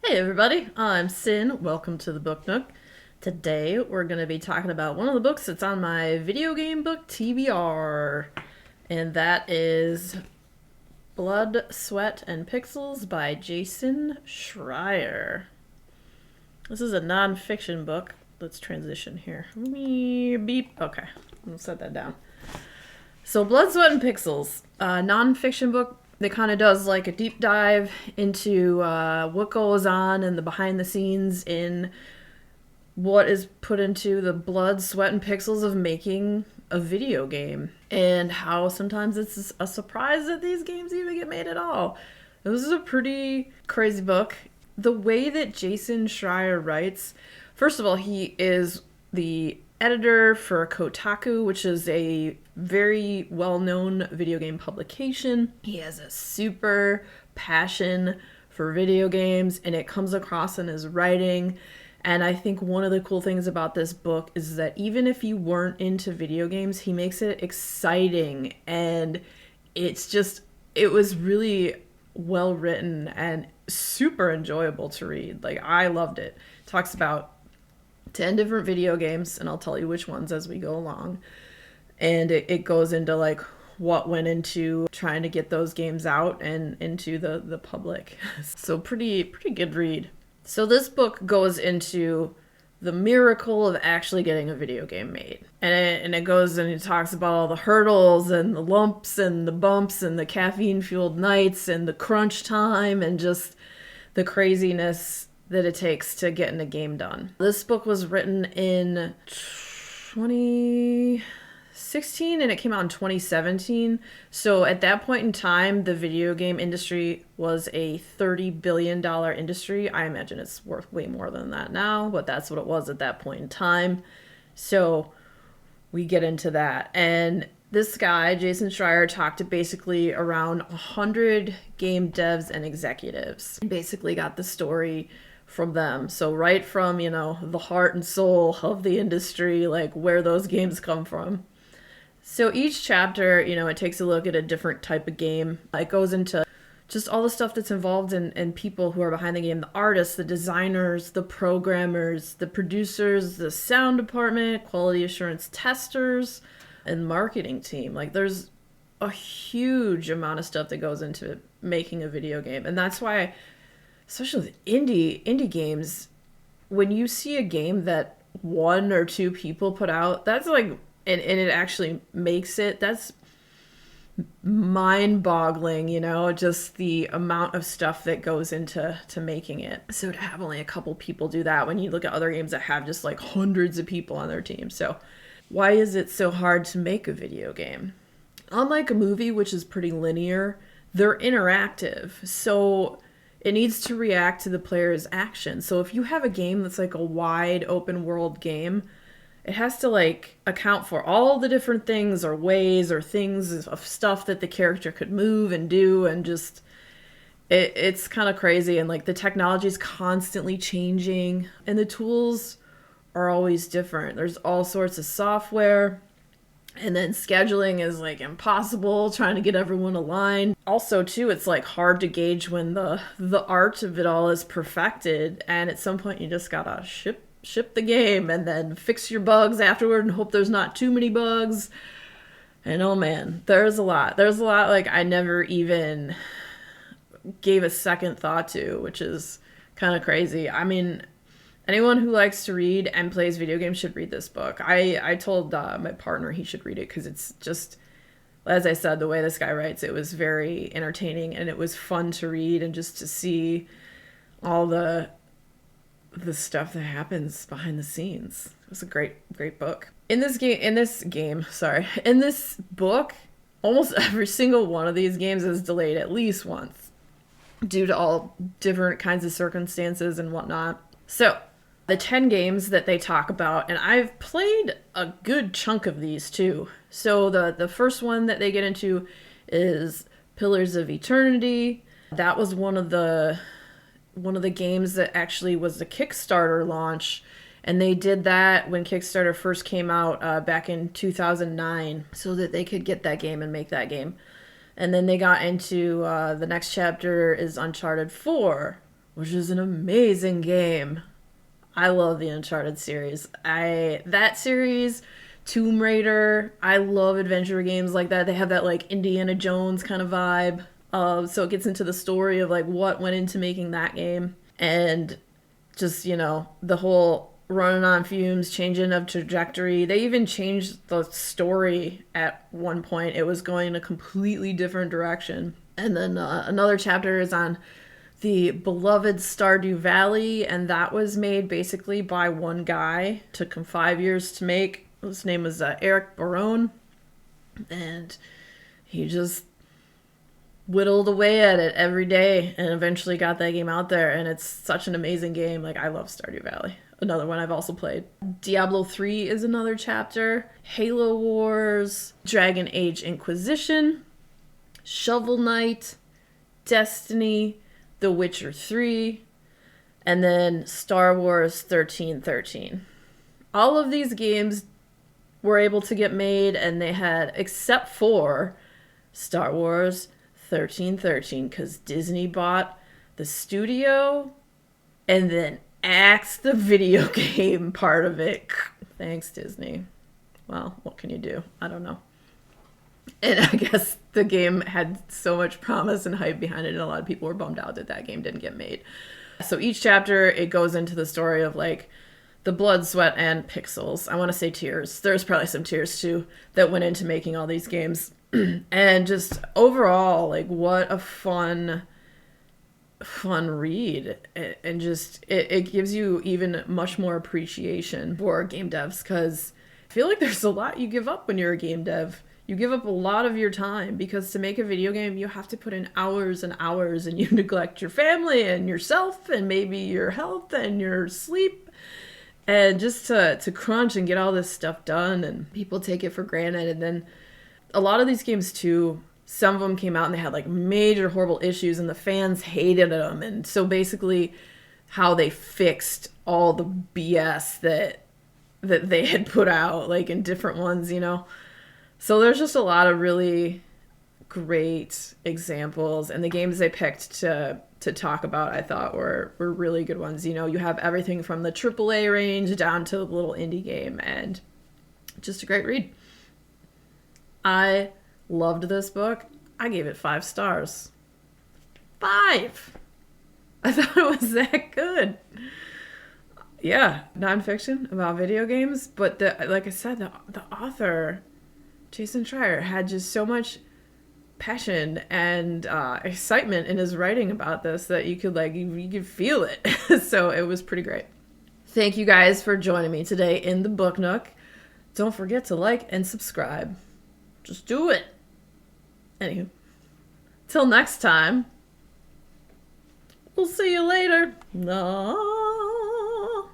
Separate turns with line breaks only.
Hey everybody, I'm Sin. Welcome to the Book Nook. Today we're going to be talking about one of the books that's on my video game book TBR, and that is Blood, Sweat, and Pixels by Jason Schreier. This is a non-fiction book. Let's transition here. Beep. Okay, I'll set that down. So Blood, Sweat, and Pixels, a non-fiction book that kind of does like a deep dive into what goes on and the behind the scenes in what is put into the blood, sweat, and pixels of making a video game, and how sometimes it's a surprise that these games even get made at all. This is a pretty crazy book. The way that Jason Schreier writes, first of all, he is the editor for Kotaku, which is a very well-known video game publication. He has a super passion for video games, and it comes across in his writing. And I think one of the cool things about this book is that even if you weren't into video games, he makes it exciting, and it was really well written and super enjoyable to read. Like, I loved it. Talks about 10 different video games, and I'll tell you which ones as we go along. And it goes into like what went into trying to get those games out and into the public. So pretty good read. So this book goes into the miracle of actually getting a video game made. And it goes and it talks about all the hurdles and the lumps and the bumps and the caffeine-fueled nights and the crunch time and just the craziness that it takes to getting a game done. This book was written in 2016 and it came out in 2017. So at that point in time, the video game industry was a $30 billion industry. I imagine it's worth way more than that now, but that's what it was at that point in time. So we get into that. And this guy, Jason Schreier, talked to basically around 100 game devs and executives. Basically got the story from them. So right from, the heart and soul of the industry, like where those games come from. So each chapter, it takes a look at a different type of game. It goes into just all the stuff that's involved in people who are behind the game. The artists, the designers, the programmers, the producers, the sound department, quality assurance testers, and marketing team. Like, there's a huge amount of stuff that goes into making a video game. And that's why, especially with indie games, when you see a game that one or two people put out, that's like, and it actually makes it, that's mind-boggling, just the amount of stuff that goes into making it. So to have only a couple people do that when you look at other games that have just like hundreds of people on their team. So why is it so hard to make a video game? Unlike a movie, which is pretty linear, they're interactive. So it needs to react to the player's action. So if you have a game that's like a wide open world game, it has to like account for all the different things or ways or things of stuff that the character could move and do, and just it's kind of crazy. And like the technology is constantly changing and the tools are always different. There's all sorts of software, and then scheduling is like impossible, trying to get everyone aligned. Also too, it's like hard to gauge when the art of it all is perfected, and at some point you just gotta ship the game and then fix your bugs afterward and hope there's not too many bugs. And oh man, there's a lot like I never even gave a second thought to, which is kind of crazy. I mean, anyone who likes to read and plays video games should read this book. I told my partner he should read it because it's just, as I said, the way this guy writes, it was very entertaining and it was fun to read, and just to see all the stuff that happens behind the scenes. It was a great book. In this book, almost every single one of these games is delayed at least once due to all different kinds of circumstances and whatnot. So the 10 games that they talk about, and I've played a good chunk of these too. So the first one that they get into is Pillars of Eternity. That was one of the games that actually was the Kickstarter launch, and they did that when Kickstarter first came out back in 2009 so that they could get that game and make that game. And then they got into the next chapter is Uncharted 4, which is an amazing game. I love the Uncharted series. That series, Tomb Raider, I love adventure games like that. They have that like Indiana Jones kind of vibe. So it gets into the story of like what went into making that game. And just, the whole running on fumes, changing of trajectory. They even changed the story at one point. It was going in a completely different direction. And then another chapter is on the beloved Stardew Valley, and that was made basically by one guy. Took him 5 years to make. His name was Eric Barone, and he just whittled away at it every day and eventually got that game out there, and it's such an amazing game. Like, I love Stardew Valley. Another one I've also played. Diablo 3 is another chapter. Halo Wars, Dragon Age Inquisition, Shovel Knight, Destiny, The Witcher 3, and then Star Wars 1313. All of these games were able to get made, and they had, except for Star Wars 1313, because Disney bought the studio and then axed the video game part of it. Thanks, Disney. Well, what can you do? I don't know. And I guess the game had so much promise and hype behind it, and a lot of people were bummed out that that game didn't get made. So each chapter, it goes into the story of like the blood, sweat, and pixels. I want to say tears. There's probably some tears too that went into making all these games. And just overall, like, what a fun read. And just it gives you even much more appreciation for game devs, because I feel like there's a lot you give up when you're a game dev. You give up a lot of your time, because to make a video game, you have to put in hours and hours, and you neglect your family and yourself and maybe your health and your sleep. And just to crunch and get all this stuff done, and people take it for granted. And then a lot of these games too, some of them came out and they had like major horrible issues and the fans hated them. And so basically how they fixed all the BS that they had put out, like in different ones, So there's just a lot of really great examples, and the games they picked to talk about, I thought were really good ones. You have everything from the AAA range down to the little indie game, and just a great read. I loved this book. I gave it 5 stars. 5! I thought it was that good. Yeah, nonfiction about video games, but like I said, the author, Jason Schreier, had just so much passion and excitement in his writing about this that you could feel it. So it was pretty great. Thank you guys for joining me today in the Book Nook. Don't forget to like and subscribe. Just do it. Anywho, till next time, we'll see you later. No.